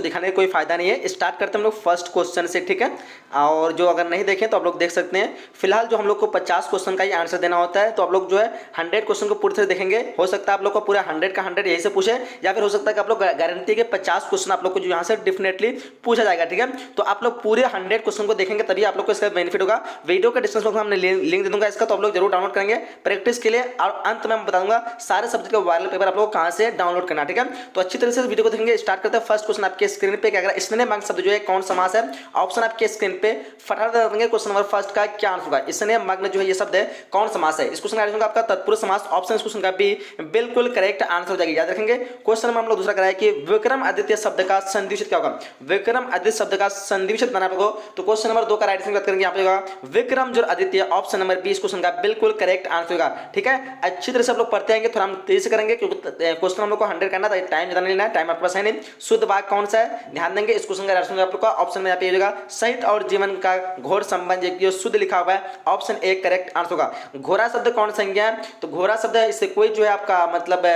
दिखाने का कोई फायदा नहीं है। स्टार्ट करते हैं हम लोग फर्स्ट क्वेश्चन से, ठीक है। और जो अगर नहीं देखें तो आप लोग देख सकते हैं। फिलहाल जो हम लोग को 50 क्वेश्चन का ही आंसर देना होता है, तो आप लोग जो है 100 क्वेश्चन को पूरी तरह देखेंगे। हो सकता है आप लोग को पूरा 100 का 100 यही से पूछे, या फिर हो सकता है कि आप लोग गारंटी के 50 क्वेश्चन आप लोग को जो यहाँ से डेफिनेटली पूछा जाएगा, ठीक है। तो आप लोग पूरे 100 क्वेश्चन को देखेंगे तभी आप लोग को इसका बेनिफिट होगा। वीडियो के डिस्क्रिप्शन में हमने लिंक दे दूंगा इसका, तो आप लोग जरूर डाउनलोड करेंगे प्रैक्टिस के लिए। और अंत में मैं बता दूंगा सारे सब्जेक्ट का वायरल पेपर आप लोग को कहां से डाउनलोड करना, ठीक है। तो अच्छी तरह से वीडियो को देखेंगे। स्टार्ट करते हैं। फर्स्ट क्वेश्चन आपके स्क्रीन पे क्या इसने मांग शब्द जो है कौन समास है। ऑप्शन आपके स्क्रीन पे फटाफट बता देंगे। क्वेश्चन नंबर फर्स्ट का क्या आंसर होगा। इसने मग्न जो है ये शब्द है कौन समास है। इस क्वेश्चन का आंसर होगा आपका तत्पुरुष समास। ऑप्शन इस क्वेश्चन का भी बिल्कुल करेक्ट आंसर हो जाएगी, याद रखेंगे। क्वेश्चन नंबर हम लोग दूसरा कराए कि विक्रम आदित्य शब्द का संधि विच्छेद क्या होगा। विक्रम आदित्य शब्द का संधि विच्छेद बनाना होगा। तो क्वेश्चन नंबर 2 का राइट आंसर बात करेंगे यहाँ पे होगा विक्रम जो आदित्य। ऑप्शन नंबर 20 क्वेश्चन का बिल्कुल करेक्ट आंसर होगा, ठीक है। अच्छी तरह से आप लोग पढ़ते आएंगे, थोड़ा हम तेजी से करेंगे क्योंकि क्वेश्चन हम लोग को 100 करना था, टाइम ज्यादा नहीं लेना है। टाइम आपके पास है नहीं। शुद्ध वाक्य कौन सा है ध्यान देंगे। इस क्वेश्चन का राइट आंसर आप लोग का ऑप्शन में यहाँ पे होगा साहित्य और जीवन का घोर संबंध, जो शुद्ध लिखा हुआ है। ऑप्शन ए करेक्ट आंसर होगा। घोड़ा शब्द कौन संज्ञा है। तो घोड़ा शब्द इससे कोई जो है आपका मतलब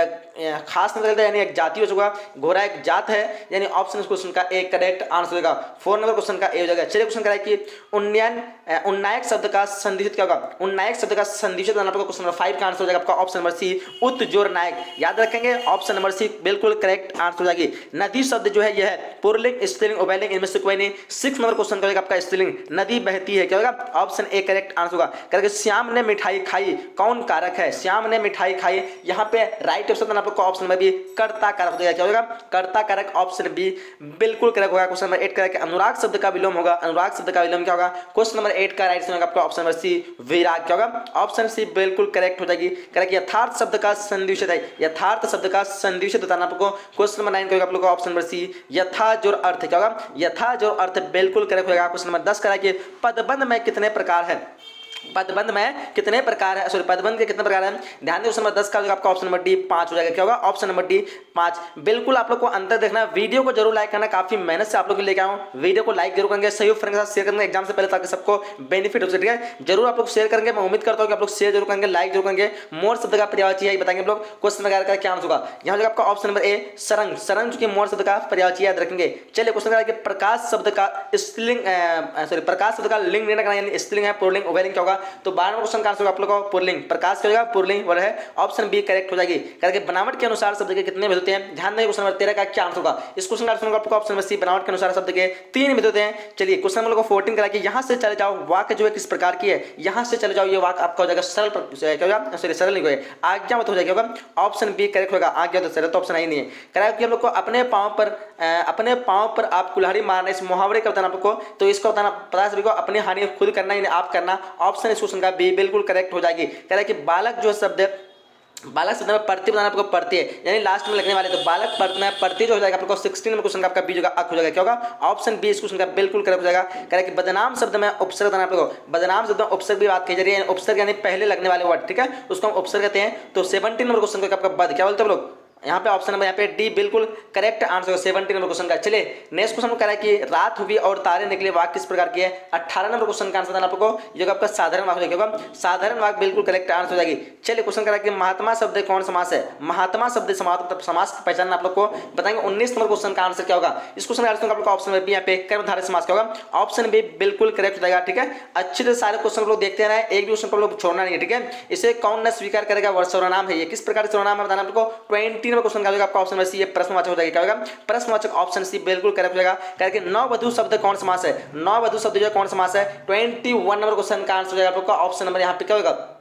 खास नहीं लगता, यानी एक जाति हो चुका। घोड़ा एक जात है, यानी ऑप्शन इस क्वेश्चन का एक करेक्ट आंसर होगा। 4 नंबर क्वेश्चन का ए हो जाएगा। चलिए क्वेश्चन कराए कि उन्नायक शब्द का संधि विच्छेद क्या होगा। उन्नायक शब्द का संधि विच्छेद बनाना पड़ेगा। क्वेश्चन नंबर 5 का आंसर हो जाएगा आपका ऑप्शन नंबर सी उत्जोर नायक, याद रखेंगे। ऑप्शन नंबर सी बिल्कुल करेक्ट आंसर हो जाएगी। नदी शब्द जो है यह है पुरलिंग स्त्रीलिंग उभयलिंग, इनमें से कोई नहीं। 6 नंबर क्वेश्चन का आपका स्त्रीलिंग नदी बहती है, क्या होगा ऑप्शन ए करेक्ट आंसर होगा। करके श्याम ने मिठाई खाई कौन कारक है। श्याम ने मिठाई खाई, यहाँ पे राइट ऑप्शन आपको ऑप्शन में भी कर्ता कारक हो जाएगा, क्या होगा कर्ता कारक। ऑप्शन बी बिल्कुल करेक्ट होगा। क्वेश्चन नंबर 8 का अनुराग शब्द का विलोम होगा। अनुराग शब्द का विलोम क्या होगा। क्वेश्चन नंबर 8 का राइट आंसर होगा आपका ऑप्शन नंबर सी विराग, क्या होगा ऑप्शन सी बिल्कुल करेक्ट हो जाएगी। करेक्ट यथार्थ शब्द का संधि विच्छेद है। यथार्थ शब्द का संधि विच्छेद बताना आपको। क्वेश्चन नंबर 9 का आप लोग का ऑप्शन नंबर सी यथा जोर अर्थ, क्या होगा यथा जोर अर्थ बिल्कुल करेक्ट होगा। क्वेश्चन नंबर 10 का पदबंध में कितने प्रकार है। पदबंध में कितने प्रकार है, सॉरी पदबंध के कितने प्रकार है। ध्यान दें क्वेश्चन नंबर 10 का आपका ऑप्शन नंबर डी 5 हो जाएगा, क्या होगा ऑप्शन नंबर डी 5। बिल्कुल आप लोग को अंतर देखना है। वीडियो को जरूर लाइक करना, काफी मेहनत से आप लोग लेके आऊँ। वीडियो को लाइक जरूर करेंगे, सहयोग फ्रेंड के साथ शेयर करेंगे एग्जाम से पहले, ताकि सबको बेनिफिट हो सके, ठीक है। जरूर आप लोग शेयर करेंगे। मैं उम्मीद करता हूँ कि आप लोग शेयर जरूर करेंगे, लाइक जरूर करेंगे। मोर शब्द का पर्यायवाची है बताएंगे आप लोग। क्वेश्चन वगैरह का क्या आंसर होगा। यहाँ आपका ऑप्शन नंबर ए सरंग। सरंग चूंकि मोर शब्द का पर्यायवाची याद रखेंगे। चलिए क्वेश्चन प्रकाश शब्द का स्त्रीलिंग सॉरी प्रकाश शब्द का लिंग निर्णय करना, यानी स्त्रीलिंग है पुल्लिंग उभयलिंग, क्या होगा। तो 12वां क्वेश्चन का आंसर आप लोगों को पुल्लिंग प्रकाश क्या होगा पुल्लिंग वर है। ऑप्शन बी करेक्ट हो जाएगी। करके बनावट के अनुसार शब्द के कितने भेद होते हैं। ध्यान दें क्वेश्चन नंबर 13 का क्या आंसर होगा। इस क्वेश्चन का आंसर होगा आपको ऑप्शन नंबर सी बनावट के अनुसार शब्द के 3 भेद होते हैं। चलिए क्वेश्चन नंबर 14 करा कि यहां से चले जाओ वाक्य जो है किस प्रकार की है। यहां से चले जाओ ये वाक्य आपका हो जाएगा सरल, क्या होगा सॉरी सरल नहीं होगा आज्ञा मत हो जाएगा, होगा ऑप्शन बी करेक्ट होगा। आज्ञा तो सरल तो ऑप्शन ही नहीं है। करा कि हम लोग को अपने पांव पर आप कुल्हाड़ी मारना, इस मुहावरे का बताना आपको। तो इसको बताना पता सभी को अपनी हानि खुद करना यानी आप करना। ऑप्शन इस क्वेश्चन का बी बिल्कुल करेक्ट हो जाएगी। कह रहा है कि बालक जो शब्द है, बालक शब्द में प्रति बनाना आपको पड़ती है, यानी लास्ट में लगने वाले। तो बालक में प्रति जो हो जाएगा आपको 16 नंबर क्वेश्चन का आपका बी जो अक हो जाएगा, क्या होगा ऑप्शन बी इस क्वेश्चन का बिल्कुल करेक्ट हो जाएगा। कह रहा है कि बदनाम शब्द में उपसर्ग बनाना आपको। बदनाम शब्द में उपसर्ग की बात की जा रही है, उपसर्ग यानी पहले लगने वाले वर्ड, ठीक है, उसको हम उपसर्ग कहते हैं। तो 17 नंबर क्वेश्चन का आपका बद क्या बोलते हैं लोग। यहाँ पे ऑप्शन नंबर यहाँ पे डी बिल्कुल करेक्ट आंसर 17 नंबर क्वेश्चन का। चलिए नेक्स्ट क्वेश्चन कह रहा है कि रात हुई और तारे निकले वाक्य किस प्रकार की है। 18 नंबर क्वेश्चन का आंसर देना आपको, जो आपका साधारण वाक्य होगा। साधारण वाक्य बिल्कुल करेक्ट आंसर हो जाएगी। चलिए क्वेश्चन कह रहा है कि महात्मा शब्द कौन समास है। महात्मा शब्द समास पहचान आप लोग को बताएंगे। 19 नंबर क्वेश्चन का आंसर क्या होगा। इस क्वेश्चन का आंसर आपको ऑप्शन में बी यहाँ पे कर्मधारय समास क्या होगा। ऑप्शन बी बिल्कुल करेक्ट हो जाएगा, ठीक है। अच्छे से सारे क्वेश्चन लोग देखते रहे, एक भी क्वेश्चन को लोग छोड़ना नहीं है, ठीक है। इसे कौन न स्वीकार करेगा वर्ष सर्वनाम है। ये किस प्रकार से सर्वनाम है बताना आपको। 20 नंबर क्वेश्चन का आपका ऑप्शन सी ये प्रश्नवाचक हो जाएगा, क्या होगा प्रश्नवाचक। ऑप्शन सी बिल्कुल करेक्ट हो जाएगा। करके नववधु शब्द कौन समास है। नववधु शब्द जो कौन समास है। 21 नंबर क्वेश्चन का आंसर हो जाएगा आपका ऑप्शन नंबर यहाँ पे क्या होगा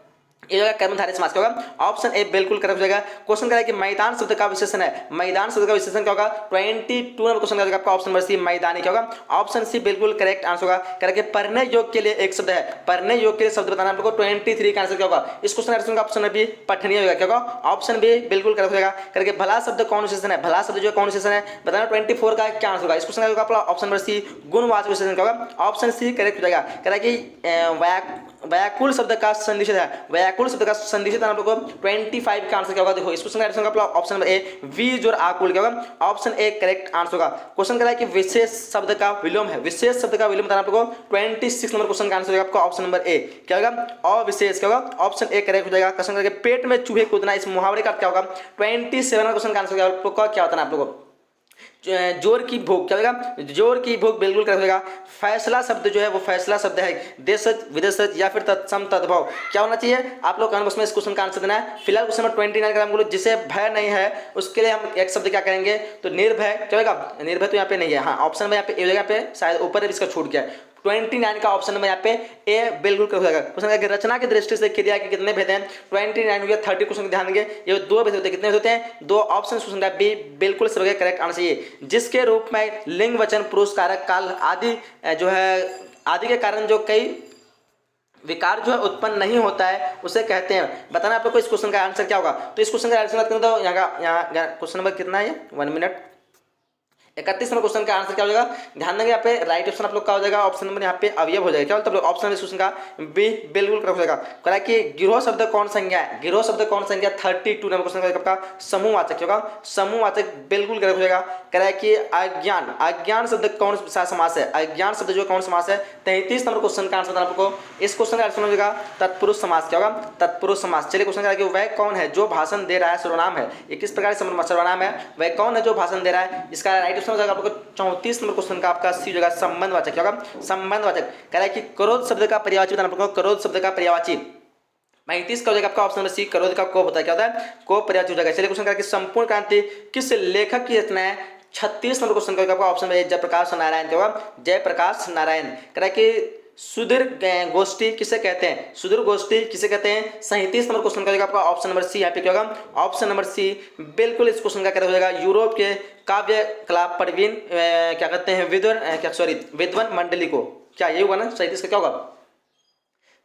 ये होगा कर्मधारय समास, क्या होगा ऑप्शन ए बिल्कुल करेक्ट हो जाएगा। क्वेश्चन कह रहा है कि मैदान शब्द का विशेषण है। मैदान शब्द का विशेषण क्या होगा। 22 नंबर क्वेश्चन का आपका ऑप्शन नंबर सी मैदानी, क्या होगा ऑप्शन सी बिल्कुल करेक्ट आंसर होगा। कह रहा है कि पढ़ने योग के लिए एक शब्द है। पढ़ने योग के लिए शब्द बताना आपको। 23 का आंसर क्या होगा। इस क्वेश्चन का ऑप्शन में भी पठनीय होगा, क्या होगा ऑप्शन बी बिल्कुल करेक्ट हो जाएगा। करके भला शब्द कौन विशेषण है। भला शब्द जो कौन विशेषण है बताना। 24 का क्या आंसर होगा। इस क्वेश्चन का आपका ऑप्शन नंबर सी गुणवाचक विशेषण, क्या होगा ऑप्शन सी करेक्ट हो जाएगा। कह रहा है कि व्याकुल शब्द का संधि विच्छेद है। व्याकुल शब्द का संधि विच्छेद आप लोग को 25 का आंसर क्या होगा। देखो इस क्वेश्चन का आंसर होगा ऑप्शन नंबर ए वी जोर आकुल, क्या होगा ऑप्शन ए करेक्ट आंसर होगा। क्वेश्चन कह रहा है कि विशेष शब्द का विलोम है। विशेष शब्द का विलोम बताना आप लोग को। 26 नंबर क्वेश्चन का आंसर होगा आपका ऑप्शन नंबर ए, क्या होगा अविशेष, क्या होगा ऑप्शन ए करेक्ट हो जाएगा। क्वेश्चन करके पेट में चूहे कूदना, इस मुहावरे का क्या होगा। 27 नंबर क्वेश्चन का आंसर क्या होता है आप लोग को। जोर की भूख क्या होगा, जोर की भूख बिल्कुल करेक्ट होगा। फैसला शब्द जो है वो फैसला शब्द है, देशज विदेशज या फिर तत्सम तद्भव क्या होना चाहिए आप लोग कमेंट बॉक्स में इस क्वेश्चन का आंसर देना है। फिलहाल क्वेश्चन नंबर 29 का हम बोलो जिसे भय नहीं है उसके लिए हम एक शब्द क्या करेंगे, तो निर्भय क्या होगा, निर्भय तो यहाँ पे नहीं है, हाँ ऑप्शन में यहाँ पे जगह पे शायद ऊपर इसका छूट गया है। 29 का ऑप्शन नंबर यहाँ पे ए बिल्कुल करेक्ट हो जाएगा। क्वेश्चन का रचना की दृष्टि से क्रिया के कितने भेद हैं, 29 हो गया। 30 क्वेश्चन ध्यान देंगे, ये दो भेद होते हैं, कितने भेद होते हैं, दो। ऑप्शन क्वेश्चन का बी बिल्कुल सभी करेक्ट आना चाहिए। जिसके रूप में लिंग वचन पुरुष कारक काल आदि जो है आदि के कारण जो कई विकार जो है उत्पन्न नहीं होता है उसे कहते हैं। बताना आप लोग को इस क्वेश्चन का आंसर क्या होगा। तो इस क्वेश्चन का आंसर बात करें तो यहाँ क्वेश्चन नंबर कितना है, 1 मिनट 31 नंबर क्वेश्चन का आंसर क्या हो जाएगा, ध्यान देंगे यहाँ पे राइट ऑप्शन आप लोग का हो जाएगा, ऑप्शन नंबर यहाँ पे अवयव हो जाएगा। क्या मतलब ऑप्शन इस क्वेश्चन का बी बिल्कुल करेक्ट हो जाएगा। कह रहा है कि गिरोह शब्द कौन संज्ञा है, गिरोह शब्द कौन संज्ञा, 32 नंबर क्वेश्चन का समूहवाचक होगा, समूहवाचक बिल्कुल करेक्ट हो जाएगा। कह रहा है कि अज्ञान, अज्ञान शब्द कौन सा समास है, अज्ञान शब्द जो कौन समास है, 33 नंबर क्वेश्चन का आंसर आपको इस क्वेश्चन का आंसर हो जाएगा तत्पुरुष समास। क्या होगा, तत्पुरुष समास। चलिए क्वेश्चन का वह कौन है जो भाषण दे रहा है, सर्वनाम है, ये किस प्रकार सर्वनाम है, वह कौन है जो भाषण दे रहा है, इसका राइट ऑप्शन हो जाएगा आपको 34 नंबर क्वेश्चन का आपका सी जगह संबंधवाचक। क्या होगा, संबंधवाचक। कह रहा है कि क्रोध शब्द का पर्यायवाची बताना आपको, क्रोध शब्द का पर्यायवाची 35 का हो जाएगा आपका ऑप्शन नंबर सी, क्रोध का कोप होता है, क्या होता है, कोप पर्यायवाची हो जाएगा। चलिए क्वेश्चन का संपूर्ण क्रांति किस लेखक की रचना है, 36 नंबर क्वेश्चन का आपका ऑप्शन में जयप्रकाश नारायण। क्या होगा, जयप्रकाश नारायण। कह रहा है कि सुदीर्घ गोष्ठी किसे कहते हैं, सुदीर्घ गोष्ठी किसे कहते हैं, 37 नंबर क्वेश्चन का हो जाएगा आपका ऑप्शन नंबर सी। यहाँ पे क्या होगा, ऑप्शन नंबर सी बिल्कुल इस क्वेश्चन का क्या हो जाएगा। यूरोप के काव्य कला प्रवीण क्या कहते हैं, विद्वान मंडली को, क्या ये होगा ना 37 का क्या होगा,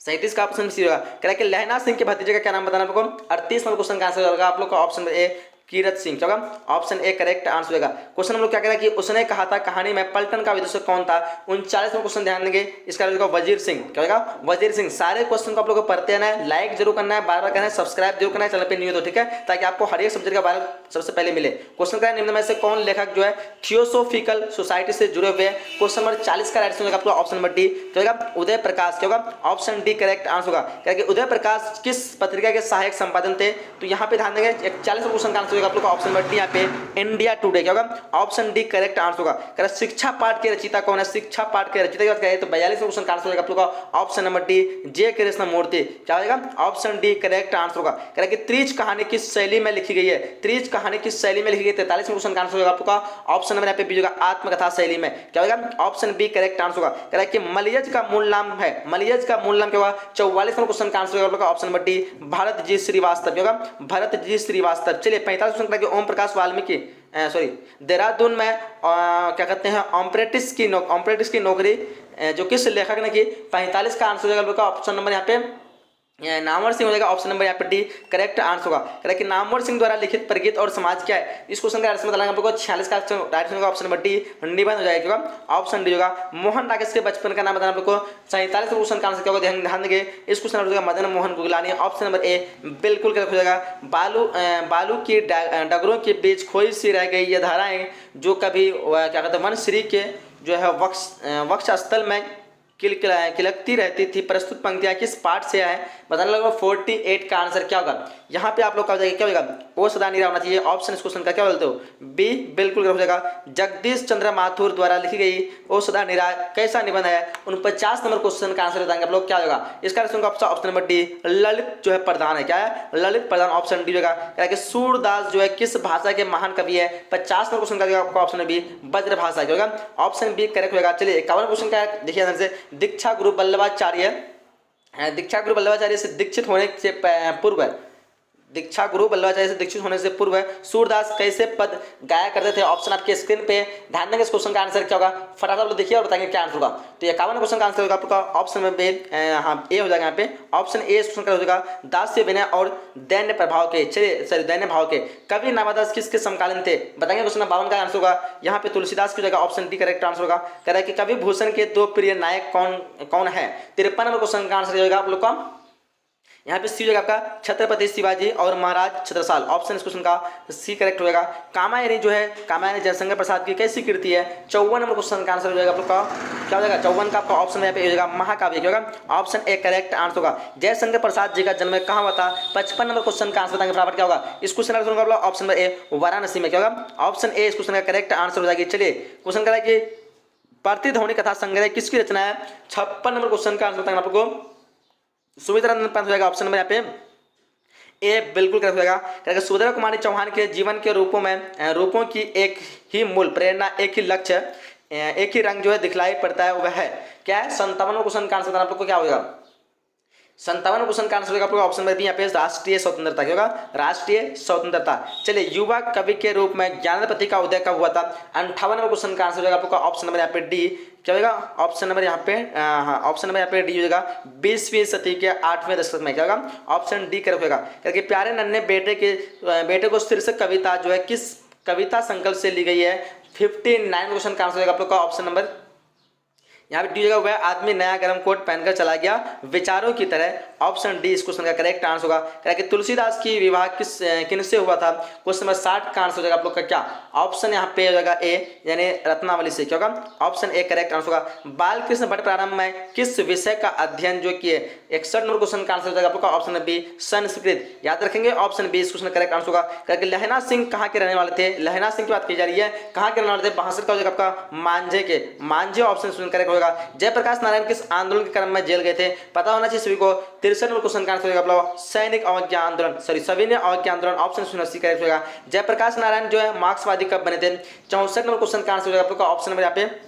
37 का ऑप्शन सी होगा। कह रहा है कि लहना सिंह के भतीजे का क्या नाम बताना आपको, 38 नंबर क्वेश्चन का आंसर होगा आप लोग का ऑप्शन ए कीरत सिंह। क्या होगा, ऑप्शन ए करेक्ट आंसर होगा। क्वेश्चन हम लोग क्या कह रहा है कि उसने कहा था कहानी में पलटन का विदूषक कौन था, 39 में क्वेश्चन ध्यान देंगे, इसका होगा वजीर सिंह। क्या होगा, वजीर सिंह। सारे क्वेश्चन को आप लोग को पढ़ते रहना है, लाइक जरूर करना है, बार बार करना है, सब्सक्राइब जरूर करना है चैनल पे न्यू तो ठीक है, ताकि आपको हर एक सब्जेक्ट का बारे में सबसे पहले मिले। क्वेश्चन का निम्न में से कौन लेखक जो है थियोसोफिकल सोसाइटी से जुड़े हुए, क्वेश्चन नंबर 40 का राइट होगा आपको ऑप्शन नंबर डी। क्या होगा, उदय प्रकाश। क्या होगा, ऑप्शन डी करेक्ट आंसर होगा। क्या उदय प्रकाश किस पत्रिका के सहायक संपादन थे, तो यहाँ पे ध्यान देंगे 41 क्वेश्चन का आंसर होगा आप लोग का ऑप्शन नंबर डी, यहाँ पे इंडिया टुडे। क्या होगा, ऑप्शन डी करेक्ट आंसर होगा। कह रहा शिक्षा पाठ के रचयिता कौन है, शिक्षा पाठ के रचयिता की बात करें तो 42 क्वेश्चन का आंसर होगा आप लोग का option number D J Krishnamurthy. क्या होगा, ऑप्शन डी करेक्ट आंसर होगा। कह रहा कि त्रिज कहानी किस शैली में लिखी गई है, त्रिज कहानी किस शैली में लिखी गई, 43 क्वेश्चन का आंसर होगा आपका ऑप्शन नंबर यहाँ पे बी होगा आत्मकथा शैली में। क्या होगा, ऑप्शन बी करेक्ट आंसर होगा। कह रहा है कि मलयज का मूल नाम है, मलयज का मूल नाम क्या होगा, 44 क्वेश्चन का आंसर होगा आपका option number D Bharat ji Srivastava. क्या होगा, भरत जी श्रीवास्तव। चलिए 45 क्वेश्चन का ओम प्रकाश वाल्मीकि देहरादून में क्या कहते हैं ऑपरेटिस की नौकरी जो किस लेखक ने की, 45 का आंसर हो जाएगा ऑप्शन नंबर यहाँ पे नामवर सिंह हो जाएगा, ऑप्शन नंबर यहाँ पे डी करेक्ट आंसर होगा। कह रहा है कि नामवर सिंह द्वारा लिखित प्रगीत और समाज क्या है, इस क्वेश्चन का आंसर बताना आपको 46 का राइट होगा ऑप्शन नंबर डी निबंध हो जाएगा। ऑप्शन डी होगा। मोहन राकेश के बचपन का नाम बताना आपको, 47 क्वेश्चन का आंसर क्या होगा, ध्यान देंगे इस क्वेश्चन का Madan Mohan Guglani. Option number A बिल्कुल करेक्ट हो जाएगा। बालू की डगरों के बीच खोई सी रह गई ये धाराएं जो कभी क्या कहते हैं वनश्री के जो है वक्ष स्थल में किलकती रहती थी, प्रस्तुत पंक्तियां किस पाठ से है, बताने लगा 48 का आंसर क्या होगा। यहाँ पे आप लोग का हो जाएगा क्या होगा, ओ सदा नीरा होना चाहिए। ऑप्शन इस क्वेश्चन का क्या बोलते हो, बी बिल्कुल हो जाएगा। जगदीश चंद्र माथुर द्वारा लिखी गई ओ सदा नीरा कैसा निबंध है, 49 नंबर क्वेश्चन का आंसर बताएंगे आप लोग क्या होगा। इसका ऑप्शन नंबर डी ललित जो है प्रधान है, क्या है ललित प्रधान, ऑप्शन डी होगा। क्या सूरदास जो है किस भाषा के महान कवि है, 50 नंबर क्वेश्चन का आपका ऑप्शन बी ब्रज भाषा क्या होगा, ऑप्शन बी करेक्ट होगा। चलिए 51 क्वेश्चन का देखिए आंसर से दीक्षा गुरु वल्लभाचार्य से दीक्षित होने से पूर्व, दीक्षा गुरु वल्लभाचार्य से दीक्षित होने से पूर्व सूरदास कैसे पद गाया करते थे, ऑप्शन आपके स्क्रीन पे ध्यान देंगे। इस क्वेश्चन का आंसर क्या होगा, फटाफट लोग देखिए और बताएंगे क्या आंसर होगा। तो 51 क्वेश्चन का आंसर होगा आपका ऑप्शन में हाँ ए हो जाएगा यहाँ पे, ऑप्शन ए क्वेश्चन का हो जाएगा। दास्य विनय और दैन्य प्रभाव के, चलिए सॉरी दैन्य भाव के कवि नामादास किसके समकालीन थे, बताएंगे। क्वेश्चन 52 का आंसर होगा यहाँ पे तुलसीदास की जगह, ऑप्शन डी करेक्ट आंसर होगा। कह रहा है कि कवि भूषण के दो प्रिय नायक कौन है, 53 नंबर क्वेश्चन का आंसर होगा आप लोग का यहाँ पे सी हो जाएगा आपका छत्रपति शिवाजी और महाराज छत्रसाल। ऑप्शन इस क्वेश्चन का सी करेक्ट होगा। कामायनी जो है, कामायनी जयशंकर प्रसाद की कैसी कृति है? 54 नंबर क्वेश्चन का आंसर हो जाएगा आप लोग का क्या हो जाएगा? 54 का आपका ऑप्शन यहाँ पे हो जाएगा महाकाव्य क्या होगा? ऑप्शन ए करेक्ट आंसर होगा। जयशंकर प्रसाद जी का जन्म कहाँ हुआ था? 55 नंबर क्वेश्चन का आंसर बताएंगे फटाफट क्या होगा? इस क्वेश्चन का आंसर होगा ऑप्शन नंबर ए वाराणसी में क्या होगा? ऑप्शन ए इस क्वेश्चन का करेक्ट आंसर हो जाएगी। चलिए क्वेश्चन करा कि प्रतिध्वनि कथा संग्रह किसकी रचना है? 56 नंबर क्वेश्चन का आंसर बताएंगे आप लोग को सुमित्रा नंदन पंत हो जाएगा। ऑप्शन नंबर यहाँ पे ए बिल्कुल करेक्ट होगा। क्योंकि सुभद्रा कुमारी चौहान के जीवन के रूपों की एक ही मूल प्रेरणा, एक ही लक्ष्य, एक ही रंग जो है दिखलाई पड़ता है वह है क्या है? 57 क्वेश्चन का आंसर आप लोग को क्या होगा? 57 क्वेश्चन का आंसर होगा आप लोग ऑप्शन नंबर बी यहाँ पे राष्ट्रीय स्वतंत्रता क्या होगा? राष्ट्रीय स्वतंत्रता। चलिए युवा कवि के रूप में ज्ञानपति का उदय कब हुआ था? 58 क्वेश्चन का आंसर होगा आप लोग का ऑप्शन नंबर यहाँ पे डी क्या होगा? ऑप्शन नंबर यहाँ पे ऑप्शन नंबर यहाँ पे डी हो जाएगा। 20वीं सदी के 8वें दशक में क्या होगा? ऑप्शन डी करेक्ट होगा। क्योंकि प्यारे नन्हे बेटे को शीर्षक कविता जो है किस कविता संकल्प से ली गई है? 59 क्वेश्चन का आंसर होगा आप लोग का ऑप्शन नंबर यहाँ पे डी जगह वह आदमी नया गर्म कोट पहनकर चला गया विचारों की तरह। ऑप्शन डी इस क्वेश्चन का करेक्ट आंसर होगा। कि तुलसीदास की विवाह किनसे हुआ था? क्वेश्चन नंबर 60 का आंसर हो जाएगा आप लोग का क्या? ऑप्शन यहाँ पे हो जाएगा ए यानी रत्नावली से क्या होगा? ऑप्शन ए करेक्ट आंसर होगा। बालकृष्ण भट्ट प्रारंभ में किस विषय का अध्ययन जो किए? 61 नंबर क्वेश्चन का आंसर हो जाएगा आप लोग का ऑप्शन बी संस्कृत। याद रखेंगे ऑप्शन बी इस क्वेश्चन करेक्ट आंसर होगा। क्योंकि लहना सिंह कहाँ के रहने वाले थे? लहना सिंह की बात की जा रही है, कहाँ के रहने वाले थे? बहासर का हो जाएगा आपका मांझे के। मांझे ऑप्शन करेक्ट होगा। जयप्रकाश नारायण किस आंदोलन के क्रम में जेल गए थे? पता होना चाहिए सभी को। 63 नंबर क्वेश्चन का आंसर होगा आप सैनिक अवज्ञा आंदोलन, सॉरी सविनय अवज्ञा आंदोलन। ऑप्शन सी करेक्ट होगा। जयप्रकाश नारायण जो है मार्क्सवादी कब बने थे? 64 नंबर क्वेश्चन का आंसर होगा आप लोग का ऑप्शन नंबर यहाँ पे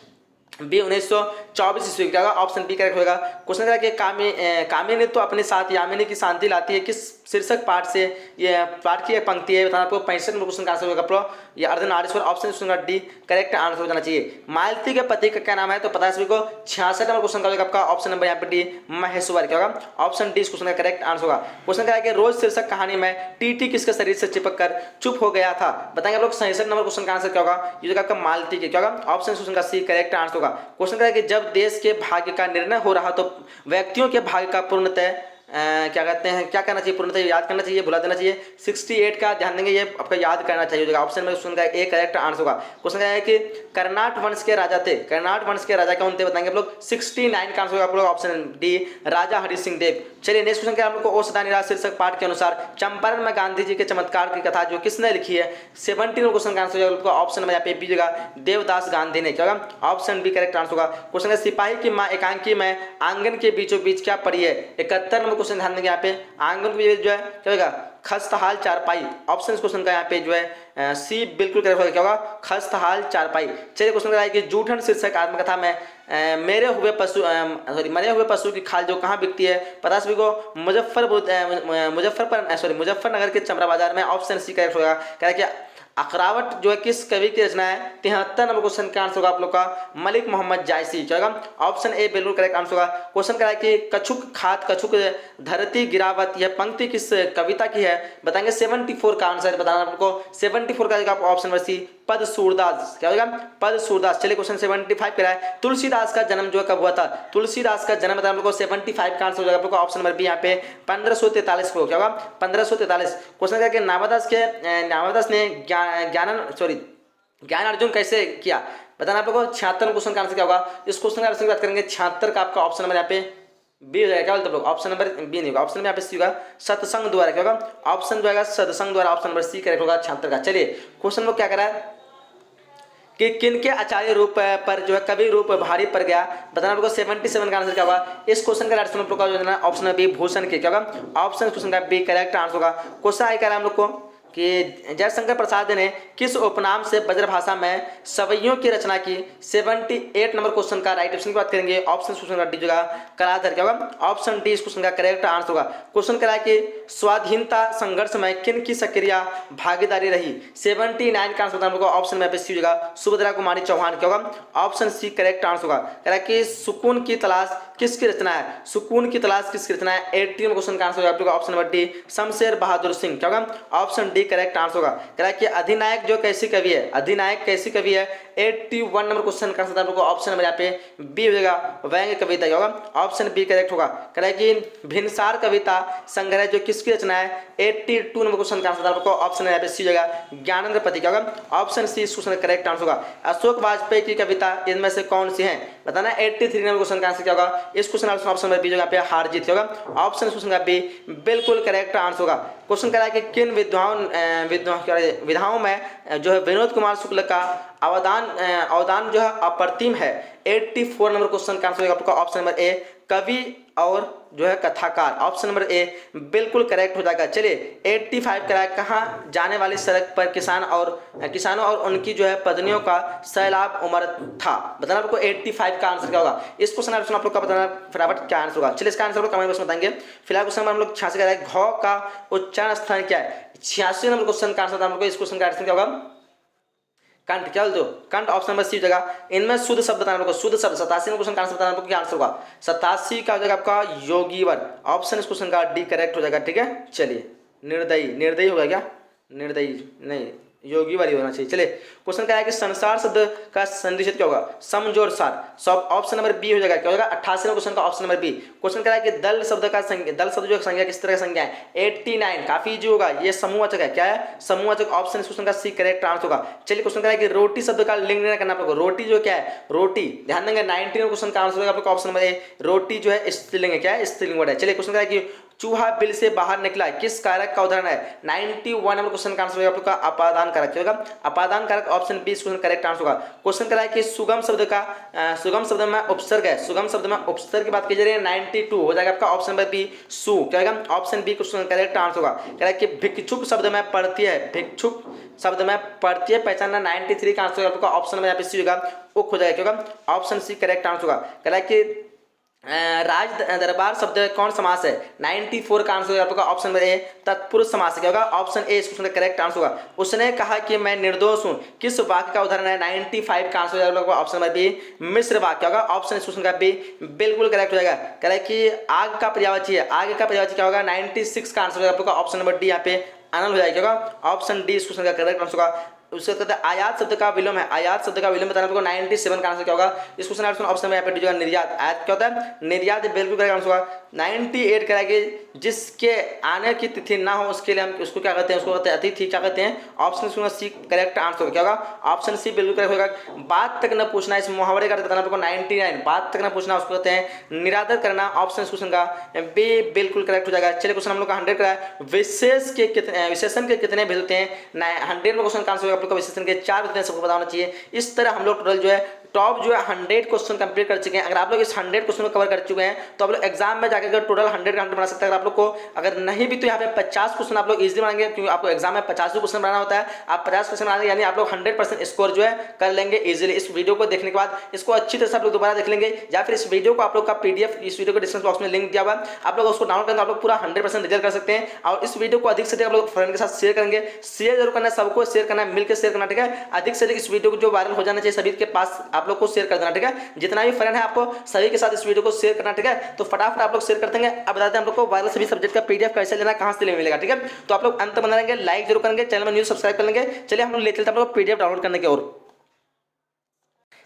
बी 1924 ईस्वी का होगा। ऑप्शन बी करेक्ट होगा। क्वेश्चन करा कि कामिनी तो अपने साथ यामिनी की शांति लाती है किस शीर्षक पाठ से? ये पाठ की एक पंक्ति है, बताना आपको। 65 नंबर क्वेश्चन का आंसर होगा ये अर्धनारीश्वर। ऑप्शन सुनगा डी करेक्ट आंसर हो जाना चाहिए। मालती के पति का क्या नाम है? तो पता है सभी को। 66 नंबर क्वेश्चन का होगा आपका ऑप्शन नंबर यहाँ पे डी महेश्वर क्या होगा? ऑप्शन डी इस क्वेश्चन का करेक्ट आंसर होगा। क्वेश्चन करा कि रोज शीर्षक कहानी में टीटी किसके शरीर से चिपक कर चुप हो गया था? बताएंगे आप लोग। 67 नंबर क्वेश्चन का आंसर क्या होगा? ये आपका मालती के क्या होगा? ऑप्शन क्वेश्चन का सी करेक्ट आंसर होगा। क्वेश्चन करा कि जब देश के भाग्य का निर्णय हो रहा तो व्यक्तियों के भाग्य का पूर्णतः क्या कहते हैं, क्या करना चाहिए? पूर्णतः याद करना चाहिए, भुला देना चाहिए। 68 का ध्यान देंगे, ये आपका याद करना चाहिए। ऑप्शन में क्वेश्चन का ए करेक्ट आंसर होगा। क्वेश्चन है कि कर्नाट वंश के राजा थे, कर्नाट वंश के राजा कौन थे? बताएंगे आप लोग। 69 का आंसर होगा आप लोग ऑप्शन डी राजा हरि सिंह देव। चलिए नेक्स्ट क्वेश्चन क्या आप लोग को? ओ सदा निराश शीर्षक पाठ के अनुसार चंपारण में गांधी जी के चमत्कार की कथा जो किसने लिखी है? 17 क्वेश्चन का आंसर होगा ऑप्शन में यहाँ पे बीजेगा देवदास गांधी ने क्या होगा? ऑप्शन बी करेक्ट आंसर होगा। क्वेश्चन है सिपाही की माँ एकांकी में आंगन के बीचों बीच क्या पड़ी है? 71 नंबर क्वेश्चन ध्यान देंगे यहाँ पे। आंगन के जो है क्या होगा? खस्तहाल चारपाई। ऑप्शन क्वेश्चन का यहाँ पे जो है सी बिल्कुल करेक्ट होगा। क्या होगा? खस्तहाल चारपाई। चलिए क्वेश्चन है कि जूठन शीर्षक आत्मकथा में मरे हुए पशु की खाल जो कहाँ बिकती है? पता सभी को। मुजफ्फरनगर के चमरा बाजार में। ऑप्शन सी करेक्ट होगा। क्या कि अखरावट जो है किस कवि की रचना है? 73 नंबर क्वेश्चन का आंसर होगा आप लोग का मलिक मोहम्मद जायसी क्या होगा? ऑप्शन ए बिल्कुल करेक्ट आंसर होगा। क्वेश्चन करा कि कछुक खात कछुक धरती गिरावत यह पंक्ति किस कविता की है? बताएंगे 74 का आंसर बताना आपको। 74 का जगह ऑप्शन नंबर सी पद सूरदास क्या होगा? पद सूरदास। चलिए क्वेश्चन 75 करा है तुलसीदास का जन्म जो है कब हुआ था? तुलसीदास का जन्म बताया आप लोग को। 75 का आंसर हो जाएगा आप लोग को ऑप्शन नंबर बी यहाँ पे 1543 को क्या होगा? 1543। क्वेश्चन क्या कि नामदास ने ज्ञान अर्जुन कैसे किया? बताना आप लोगों को। 76 क्वेश्चन का आंसर क्या होगा? इस क्वेश्चन का आंसर की बात करेंगे। 76 का आपका ऑप्शन नंबर यहाँ पे बी हो जाएगा। क्या बोलते हैं लोग? ऑप्शन नंबर बी नहीं होगा। ऑप्शन में यहाँ पे सी होगा सत्संग द्वारा क्या होगा? ऑप्शन जो है सत्संग द्वारा। ऑप्शन नंबर सी करेक्ट होगा 76 का। चलिए क्वेश्चन को क्या करा है कि किनके आचार्य रूप पर जो है कवि रूप भारी पड़ गया? बताना आपको। 77 का आंसर क्या होगा? इस क्वेश्चन का राइट जो है ऑप्शन बी भूषण के क्या होगा? ऑप्शन क्वेश्चन का बी करेक्ट आंसर होगा। क्वेश्चन आई करा हम लोग को कि जयशंकर प्रसाद ने किस उपनाम से ब्रजभाषा में सवैयों की रचना की? 78 नंबर क्वेश्चन का राइट ऑप्शन की बात करेंगे। ऑप्शन क्वेश्चन का डी जो कलाधर क्या होगा? ऑप्शन डी इस क्वेश्चन का करेक्ट आंसर होगा। क्वेश्चन करा कि स्वाधीनता संघर्ष में किन की सक्रिय भागीदारी रही? 79 का आंसर बताना ऑप्शन में सी होगा सुभद्रा कुमारी चौहान क्या होगा? ऑप्शन सी करेक्ट आंसर होगा। कह कि सुकून की तलाश किसकी रचना है? सुकून की तलाश किसकी रचना है? 18 क्वेश्चन का आंसर होगा option number D Shamsher Bahadur Singh क्या होगा? Option D D correct answer होगा। कह रहा है कि अधिनायक जो कैसी कवि है, अधिनायक कैसी कवि है, 81 नंबर क्वेश्चन का आंसर आपको ऑप्शन नंबर यहाँ पे बी हो जाएगा, व्यंग्य कविता होगा, ऑप्शन बी करेक्ट होगा। कह रहा है कि भिनसार कविता संग्रह जो किसकी रचना है, 82 नंबर क्वेश्चन का आंसर आपको ऑप्शन यहाँ पे सी हो जाएगा, ज्ञानेंद्र पति का होगा, ऑप्शन सी इस क्वेश्चन का करेक्ट आंसर होगा। अशोक वाजपेयी की कविता इनमें से कौन सी है, बताना। 83 नंबर क्वेश्चन का आंसर क्या होगा, इस क्वेश्चन ऑप्शन नंबर बी जो यहाँ पे हार जीत होगा, ऑप्शन क्वेश्चन का बी बिल्कुल करेक्ट आंसर होगा। क्वेश्चन कह रहा है कि किन विधाओं में जो है विनोद कुमार शुक्ल का अवदान जो है अप्रतिम है। 84 नंबर क्वेश्चन का आंसर होगा आपका ऑप्शन नंबर ए, कवि और जो है कथाकार, ऑप्शन नंबर ए बिल्कुल करेक्ट हो जाएगा। चलिए 85 कह रहा है कहाँ जाने वाली सड़क पर किसानों और उनकी जो है पत्नियों का सैलाब उमड़ था, बताना आपको 85 का आंसर क्या होगा। इस क्वेश्चन आप लोग का बताना फटाफट क्या आंसर होगा। चलिए इसका आंसर कमेंट बॉक्स में बताएंगे। फिलहाल क्वेश्चन हम लोग 86 कह रहे हैं घ का उच्चारण स्थान क्या है, 86 नंबर क्वेश्चन का आंसर आपको इस क्वेश्चन का आंसर क्या होगा, कंठ। क्या बोलते हो, कंठ, ऑप्शन नंबर सी हो जाएगा। इनमें शुद्ध शब्द बताना आपको, शुद्ध शब्द 87 क्वेश्चन का आंसर बताना आपको क्या आंसर होगा, 87 का हो जाएगा आपका योगीवर, ऑप्शन इस क्वेश्चन का डी करेक्ट हो जाएगा। ठीक है, चलिए निर्दयी होगा क्या, निर्दयी नहीं, योगीवर ही होना चाहिए। चलिए क्वेश्चन क्या है कि संसार शब्द का संधिशत क्या होगा, समझोर सार, सब ऑप्शन नंबर बी हो जाएगा। क्या हो जाएगा 88 क्वेश्चन का ऑप्शन नंबर बी। क्वेश्चन क्या है कि दल शब्द जो संज्ञा किस तरह का संज्ञा है, 89, काफी इजी होगा, ये समूहवाचक है। क्या है, समूहवाचक, ऑप्शन इस क्वेश्चन का सी करेक्ट आंसर होगा। चलिए क्वेश्चन क्या है कि रोटी शब्द का लिंग निर्णय करना आपको, रोटी जो क्या है, रोटी, ध्यान देंगे 19 क्वेश्चन का आंसर होगा आपको ऑप्शन नंबर ए, रोटी जो है स्त्रीलिंग है। क्या है, स्त्रीलिंग वर्ड है। चलिए क्वेश्चन क्या है कि चूहा बिल से बाहर निकला किस कारक का उदाहरण है, 91 नंबर क्वेश्चन का आंसर होगा आपका अपादान कारक होगा, अपादान कारक, option B question correct answer होगा। क्वेश्चन क्या है कि सुगम शब्द में उपसर्ग है, सुगम शब्द में उपसर्ग की बात की जा रही है, 92 हो जाएगा आपका ऑप्शन नंबर बी सु, क्या होगा option B question correct answer होगा। कह रहा है कि भिक्षुक शब्द में पढ़ती है, भिक्षुक शब्द में पढ़ती है पहचानना, 93 का आंसर होगा आपका ऑप्शन नंबर यहाँ पे सी होगा, उक हो जाएगा, क्या होगा ऑप्शन सी करेक्ट आंसर होगा। कह रहा है कि राज दरबार शब्द कौन समास है, 94 का आंसर होगा आपका ऑप्शन नंबर ए, तत्पुरुष समास है। क्या होगा ऑप्शन ए इस क्वेश्चन का करेक्ट आंसर होगा। उसने कहा कि मैं निर्दोष हूं किस वाक्य का उदाहरण है, 95 का आंसर होगा आपका ऑप्शन नंबर बी, मिश्र वाक्य होगा, ऑप्शन इस क्वेश्चन का बी बिल्कुल करेक्ट हो जाएगा। कह रहा है कि आग का पर्यायवाची है, आग का पर्यायवाची क्या होगा, 96 का आंसर होगा आपका ऑप्शन नंबर डी यहाँ पे अनल हो जाएगा, ऑप्शन डी इस क्वेश्चन का करेक्ट आंसर होगा। उसके कहते हैं आयात शब्द का विलोम है, आयात शब्द का विलोम बताना आपको 97 का आंसर क्या होगा, इस क्वेश्चन ऑप्शन में यहाँ पे दीजिएगा निर्यात, आयात क्या होता है, निर्यात बिल्कुल करेक्ट आंसर होगा। 98 कराएंगे जिसके आने की तिथि ना हो उसके लिए हम उसको क्या कहते हैं, उसको कहते हैं अतिथि, क्या कहते हैं, ऑप्शन सी करेक्ट आंसर होगा। क्या होगा ऑप्शन सी बिल्कुल करेक्ट होगा। बात तक न पूछना, इस मुहावरे का बताना आपको 99, बात तक न पूछना उसको कहते हैं निरादर करना, ऑप्शन क्वेश्चन का बी बिल्कुल करेक्ट हो जाएगा। चलिए क्वेश्चन हम लोग का 100 का है, विशेषण के कितने भेद होते हैं, 100 में क्वेश्चन का आंसर होगा आपको विशेषण के 4 भेद सबको बताना चाहिए। इस तरह हम लोग टोटल जो है टॉप जो है 100 क्वेश्चन कंप्लीट कर चुके हैं। अगर आप लोग इस 100 क्वेश्चन को कवर कर चुके हैं तो आप लोग एग्जाम में जाकर टोटल 100 का 100 बना सकते हैं। अगर आप लोग को अगर नहीं भी तो यहाँ पे 50 क्वेश्चन आप लोग इजीली बनाएंगे, क्योंकि आपको एग्जाम में 50 क्वेश्चन बनाना होता है, आप 50 क्वेश्चन बनाएंगे यानी आप लोग 100% स्कोर जो है कर लेंगे इजीली। इस वीडियो को देखने के बाद इसको अच्छी तरह से आप लोग दोबारा देख लेंगे, या फिर इस वीडियो को आप लोग का पीडीएफ इस वीडियो को डिस्क्रिप्शन बॉक्स में लिंक दिया हुआ है, आप लोग उसको डाउनलोड करेंगे, आप लोग पूरा 100% रिजल्ट कर सकते हैं। और इस वीडियो को अधिक से अधिक आप लोग फ्रेंड के साथ शेयर करेंगे, शेयर जरूर करना है, सबको शेयर करना है, मिलकर शेयर करना, ठीक है। अधिक से अधिक इस वीडियो को जो वायरल हो जाना चाहिए सभी के पास आप लोग को शेयर कर देना, ठीक है। जितना भी फ्रेंड है आपको सभी के साथ इस वीडियो को शेयर करना, ठीक है। तो फटाफट आप लोग शेयर करते हैं। अब बताते हैं हम लोग को वायरल सभी सब्जेक्ट का पीडीएफ कैसे लेना, कहां से मिलेगा, ठीक है। तो आप लोग अंत बना लेंगे, लाइक जरूर करेंगे, चैनल में न्यूज सब्सक्राइब कर लेंगे। चलिए हम लोग ले चलते हैं आप लोग पीडीएफ डाउनलोड करने की ओर।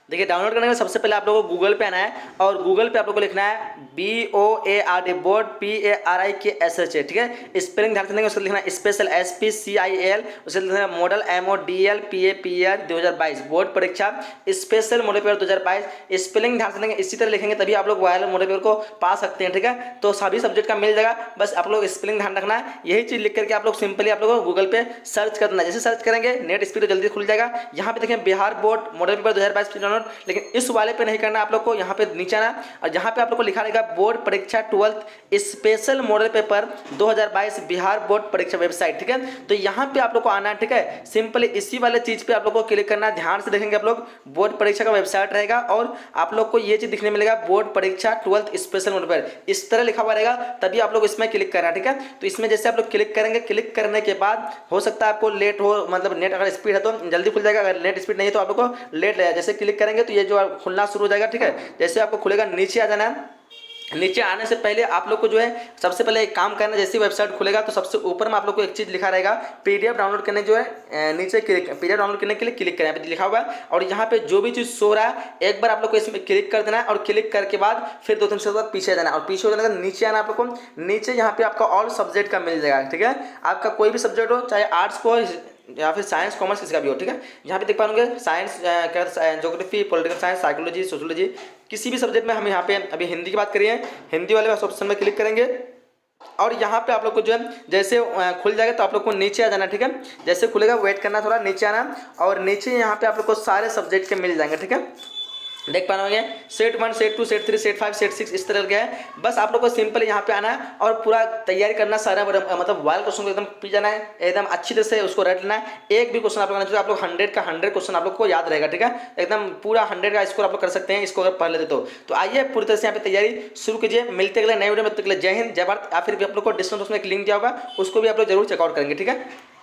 देखिए डाउनलोड करने में सबसे पहले आप लोगों को गूगल पे आना है और गूगल पे आप लोगों को लिखना है BOARD बोर्ड PARIKSH, ठीक है। स्पेलिंग ध्यान से देंगे, उसको लिखना है स्पेशल SPCIL, उसे लिखना है मॉडल MODEL PAPR 2022 बोर्ड परीक्षा स्पेशल मॉडल पेपर 2022। स्पेलिंग ध्यान से देंगे, इसी तरह लिखेंगे तभी आप लोग वायरल मॉडल पेपर को पा सकते हैं, ठीक है। तो सभी सब्जेक्ट का मिल जाएगा, बस आप लोग स्पेलिंग ध्यान रखना है। यही चीज लिख करके आप लोग सिंपली आप लोग गूगल पे सर्च करना है। जैसे सर्च करेंगे नेट स्पीड जल्दी खुल जाएगा। यहाँ पे देखें बिहार बोर्ड मॉडल पेपर 2022, लेकिन इस वाले पे नहीं करना आप लोग को, यहाँ पे नीचे आना और यहाँ पे आप लोग को लिखा रहेगा बोर्ड परीक्षा 12th special model paper 2022 Bihar board परीक्षा वेबसाइट, ठीक है। तो यहाँ पे आप लोग को आना है, ठीक है। सिंपली इसी वाले चीज पे आप लोग को क्लिक करना है। ध्यान से देखेंगे आप लोग बोर्ड परीक्षा का वेबसाइट रहेगा और आप लोग को ये चीज दिखने मिलेगा बोर्ड परीक्षा 12th स्पेशल मॉडल पेपर, इस तरह लिखा हुआ रहेगा, तभी आप लोग इसमें क्लिक करना, ठीक है। तो इसमें जैसे आप लोग क्लिक करेंगे, क्लिक करने के बाद हो सकता है आपको लेट हो, मतलब नेट अगर स्पीड है तो जल्दी खुल जाएगा, अगर नेट स्पीड नहीं है तो आप लोग को लेट लगेगा। जैसे क्लिक करेंगे तो ये जो खुलना शुरू हो जाएगा, ठीक है। जैसे आपको खुलेगा नीचे आ जाना है, नीचे आने से पहले आप लोग को जो है सबसे पहले एक काम करना, जैसी वेबसाइट खुलेगा तो सबसे ऊपर में आप लोग को एक चीज़ लिखा रहेगा, पीडीएफ डाउनलोड करने जो है नीचे क्लिक, पीडीएफ डाउनलोड करने के लिए क्लिक करें, यहाँ पे लिखा हुआ है। और यहाँ पे जो भी चीज़ शो रहा है एक बार आप लोग को इसमें क्लिक कर देना है, और क्लिक करके बाद फिर 2-3 सेकंड बाद पीछे जाना है, और पीछे हो जाने के बाद नीचे आना आप लोग को। नीचे यहाँ पे आपका ऑल सब्जेक्ट का मिल जाएगा, ठीक है। आपका कोई भी सब्जेक्ट हो, चाहे आर्ट्स को या फिर साइंस कॉमर्स किसी का भी हो, ठीक है। यहाँ पे देख पाओगे साइंस, क्या geography, political science, psychology, sociology, किसी भी सब्जेक्ट में हम यहाँ पे अभी हिंदी की बात करिए, हिंदी वाले ऑप्शन में क्लिक करेंगे। और यहाँ पे आप लोग को जो है जैसे खुल जाएगा तो आप लोग को नीचे आ जाना, ठीक है। जैसे खुलेगा वेट करना, थोड़ा नीचे आना, और नीचे यहाँ पे आप लोग को सारे सब्जेक्ट के मिल जाएंगे, ठीक है। देख पा रहे होंगे set 1, set 2, set 3, set 5, set 6 इस तरह का है। बस आप लोग को सिंपल यहाँ पे आना है और पूरा तैयारी करना, सारा मतलब वायल क्वेश्चन को एकदम पी जाना है, एकदम अच्छी तरह से उसको रट लेना है। एक भी क्वेश्चन आप लोग आप लोग 100 का 100 क्वेश्चन आप लोग को याद रहेगा, ठीक है। एकदम पूरा 100 का स्कोर आप लोग कर सकते हैं इसको अगर पढ़ लेते तो आइए पूरी तरह से यहाँ पे तैयारी शुरू कीजिए। मिलते अगले नए वीडियो में, तब तक के लिए जय हिंद, जय भारत। या फिर भी आप लोग को डिस्क्रिप्शन में एक लिंक दिया होगा, उसको भी आप लोग जरूर चेकआउट करेंगे, ठीक है।